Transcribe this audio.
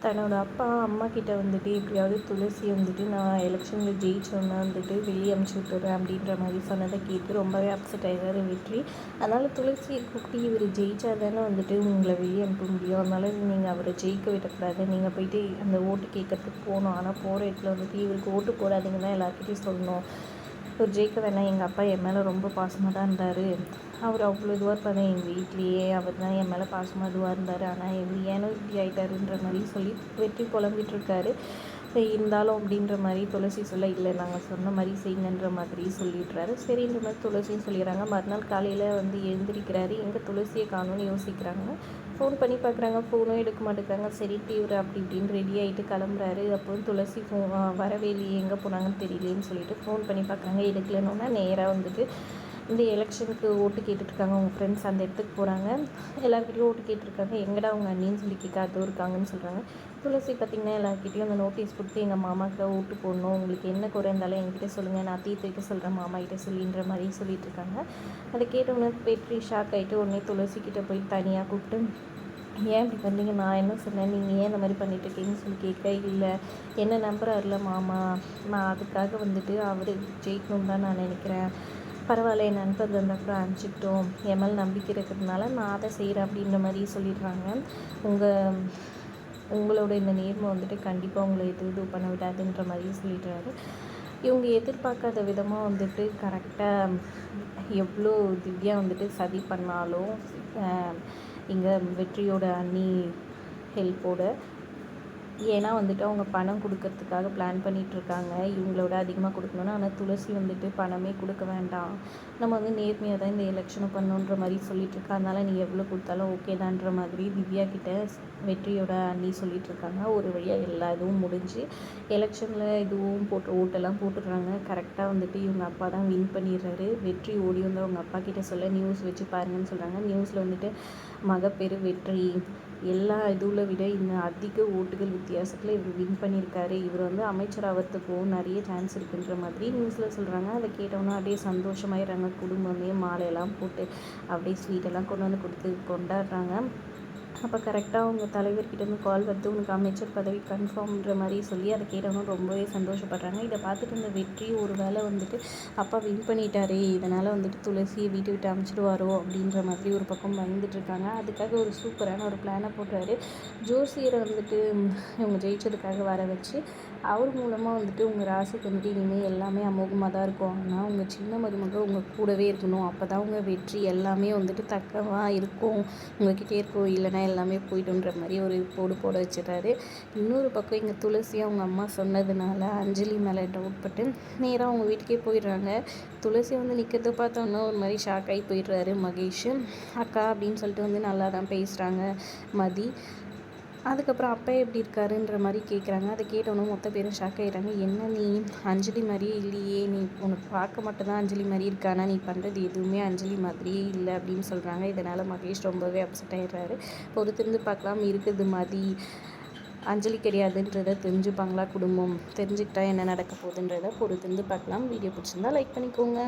தன்னோட அப்பா, அம்மா கிட்ட வந்துட்டு எப்படியாவது துளசிய வந்துட்டு நான் எலெக்ஷனில் ஜெயிச்சோன்னா வந்துட்டு வெளியே அனுப்பிச்சி விட்டுறேன் அப்படின்ற மாதிரி சொன்னதை கேட்டு ரொம்பவே அப்செட் ஆகிடுறாரு வெற்றி. அதனால் துளசியை கூப்பிட்டு இவர் ஜெயிச்சா தானே வந்துட்டு உங்களை வெளியே அனுப்ப முடியும். அதனால் நீங்கள் அவரை ஜெயிக்க விடக்கூடாது. நீங்கள் போயிட்டு அந்த ஓட்டு கேட்கறதுக்கு போகணும். ஆனால் போகிற இடத்துல வந்துட்டு இவருக்கு ஓட்டு போடாதீங்க தான் எல்லாருக்கிட்டையும் சொல்லணும். இவர் ஜெயிக்க வேணாம். எங்கள் அப்பா என் மேலே ரொம்ப பாசமாக தான் இருந்தார். அவர் அவ்வளோ இதுவாக இருப்பார். எங்கள் வீட்லேயே அவர் தான் என் மேலே பாசமாக இதுவாக இருந்தார். ஆனால் இவர் ஏனோ இப்படி ஆகிட்டாருன்ற மாதிரி சொல்லி வெற்றி புலம்பிகிட்ருக்காரு. சரி இருந்தாலும் அப்படின்ற மாதிரி துளசி சொல்ல, இல்லை நாங்கள் சொன்ன மாதிரி செய்யுங்கன்ற மாதிரி சொல்லிடுறாரு. சரின்ற மாதிரி துளசியும் சொல்லிடுறாங்க. மறுநாள் காலையில் வந்து எழுந்திரிக்கிறாரு. எங்கே துளசியை காணும்னு யோசிக்கிறாங்க. ஃபோன் பண்ணி பார்க்குறாங்க, ஃபோனும் எடுக்க மாட்டேங்கிறாங்க. சரி இவர் அப்படி இப்படின்னு ரெடி ஆகிட்டு கிளம்புறாரு. அப்போ துளசி வரவே இல்லையே, எங்கே போனாங்கன்னு தெரியலேன்னு சொல்லிட்டு ஃபோன் பண்ணி பார்க்குறாங்க. எடுக்கலன்னா நேராக வந்துட்டு இந்த எலெக்ஷனுக்கு ஓட்டு கேட்டுட்ருக்காங்க. அவங்க ஃப்ரெண்ட்ஸ் அந்த இடத்துக்கு போகிறாங்க. எல்லாருக்கிட்டையும் ஓட்டு கேட்டிருக்காங்க. எங்கடா அவங்க அண்ணின்னு சொல்லி கேட்க அதோ இருக்காங்கன்னு சொல்கிறாங்க. துளசி பார்த்திங்கன்னா எல்லாருக்கிட்டையும் அந்த நோட்டீஸ் கொடுத்து எங்கள் மாமாக்கிட்ட ஓட்டு போடணும், உங்களுக்கு என்ன குறை இருந்தாலும் என்கிட்ட சொல்லுங்கள், நான் தீர்த்து வைக்க சொல்கிறேன் மாமா கிட்ட சொல்லின்ற மாதிரி சொல்லிட்டு இருக்காங்க. அதை கேட்டவுடனே வெற்றி ஷாக் ஆகிட்டு உடனே துளசிக்கிட்ட போய் தனியாக கூப்பிட்டு, ஏன் இப்படி பண்ணீங்க, நான் என்ன சொன்னேன், நீங்கள் ஏன் இந்த மாதிரி பண்ணிட்டு இருக்கீங்கன்னு சொல்லி கேட்க, இல்லை என்ன நம்புறாருல மாமா, நான் அதுக்காக வந்துட்டு அவர் ஜெயிக்கணும்னு தான் நான் நினைக்கிறேன், பரவாயில்ல என் நண்பர் இருந்தால் கூட அனுப்பிச்சிக்கிட்டோம், என் மேலே நம்பிக்கை இருக்கிறதுனால நான் அதை செய்கிறேன் அப்படின்ற மாதிரி சொல்லிடுறாங்க. உங்களோட இந்த நேர்மை வந்துட்டு கண்டிப்பாக உங்களை இது பண்ண விடாதுன்ற மாதிரி சொல்லிடுறாரு. இவங்க எதிர்பார்க்காத விதமாக வந்துட்டு கரெக்டாக எவ்வளோ திவ்யா வந்துட்டு சதி பண்ணாலும் இங்கே வெற்றியோட அண்ணி ஹெல்ப்போட, ஏன்னா வந்துட்டு அவங்க பணம் கொடுக்கறதுக்காக பிளான் பண்ணிகிட்ருக்காங்க, இவங்களோட அதிகமாக கொடுக்கணுன்னு. ஆனால் துளசி வந்துட்டு பணமே கொடுக்க வேண்டாம், நம்ம வந்து நேர்மையாக தான் இந்த எலெக்ஷனை பண்ணணுன்ற மாதிரி சொல்லிகிட்ருக்கா, அதனால் நீ எவ்வளோ கொடுத்தாலும் ஓகே தான்ற மாதிரி திவ்யா கிட்ட வெற்றியோட அண்ணி சொல்லிகிட்ருக்காங்க. ஒரு வழியாக எல்லா இதுவும் முடிஞ்சு எலெக்ஷனில் இதுவும் ஓட்டெல்லாம் போட்டுடுறாங்க. கரெக்டாக வந்துட்டு இவங்க அப்பா தான் வின் பண்ணிடுறாரு. வெற்றி ஓடி வந்து அவங்க அப்பா கிட்ட சொல்ல, நியூஸ் வச்சு பாருங்கன்னு சொல்கிறாங்க. நியூஸில் வந்துட்டு மகப்பேறு வெற்றி எல்லா இதுவில் விட இன்னும் அதிக ஓட்டுகள் வித்தியாசத்தில் இவர் வின் பண்ணியிருக்காரு, இவர் வந்து அமைச்சர் ஆகிறதுக்கும் நிறைய சான்ஸ் இருக்குன்ற மாதிரி நியூஸில் சொல்கிறாங்க. அதை கேட்டோன்னா அப்படியே சந்தோஷமாயிடுறாங்க. குடும்பமே மாலையெல்லாம் போட்டு அப்படியே ஸ்வீட்டெல்லாம் கொண்டு வந்து கொடுத்து கொண்டாடுறாங்க. அப்போ கரெக்டாக அவங்க தலைவர்கிட்டேருந்து கால் வந்து உனக்கு அமைச்சர் பதவி கன்ஃபார்ம்ன்ற மாதிரி சொல்லி அதை கேட்டவங்க ரொம்பவே சந்தோஷப்படுறாங்க. இதை பார்த்துட்டு இந்த வெற்றி ஒரு வேளை வந்துட்டு அப்பா வின் பண்ணிட்டாரே, இதனால் வந்துட்டு துளசியை வீட்டை விட்டு அமைச்சிடுவாரோ அப்படின்ற மாதிரி ஒரு பக்கம் பயந்துட்டுருக்காங்க. அதுக்காக ஒரு சூப்பரான ஒரு பிளானை போடுறாரு. ஜோசியரை வந்துட்டு இவங்க ஜெயிச்சதுக்காக வர வச்சு அவர் மூலமாக வந்துட்டு உங்கள் ராசிக்கு வந்துட்டு இனிமேல் எல்லாமே அமோகமாக தான் இருக்கும், ஆனால் உங்கள் சின்ன மருமகள் உங்கள் கூடவே இருக்கணும், அப்போ தான் உங்கள் வெற்றி எல்லாமே வந்துட்டு தக்கமாக இருக்கும், உங்கள்கிட்டே இருக்கும், இல்லைனா எல்லாமே போய்ட்டுன்ற மாதிரி ஒரு போட வச்சிடுறாரு. இன்னொரு பக்கம் இங்கே துளசி அவங்க அம்மா சொன்னதுனால அஞ்சலி மேலே டவுட் பட்டு நேராக அவங்க வீட்டுக்கே போயிடுறாங்க. துளசி வந்து நிற்கிறத பார்த்தோன்னா ஒரு மாதிரி ஷாக் ஆகி போயிடுறாரு மகேஷ். அக்கா அப்படின்னு சொல்லிட்டு வந்து நல்லா தான் பேசுகிறாங்க மதி. அதுக்கப்புறம் அப்பா எப்படி இருக்காருன்ற மாதிரி கேட்குறாங்க. அதை கேட்டோன்னே மொத்த பேரும் ஷாக் ஆகிடுறாங்க. என்ன நீ அஞ்சலி மாதிரியே இல்லையே, நீ உனக்கு பார்க்க மட்டும்தான் அஞ்சலி மாதிரி இருக்கானா, நீ பண்ணுறது எதுவுமே அஞ்சலி மாதிரியே இல்லை அப்படின்னு சொல்கிறாங்க. இதனால் மகேஷ் ரொம்பவே அப்செட் ஆகிடுறாரு. பொறுத்திருந்து பார்க்கலாம், இருக்குது மதி அஞ்சலி கிடையாதுன்றதை தெரிஞ்சுப்பாங்களா குடும்பம், தெரிஞ்சுக்கிட்டா என்ன நடக்க போகுதுன்றதை பொறுத்திருந்து பார்க்கலாம். வீடியோ பிடிச்சிருந்தா லைக் பண்ணிக்கோங்க.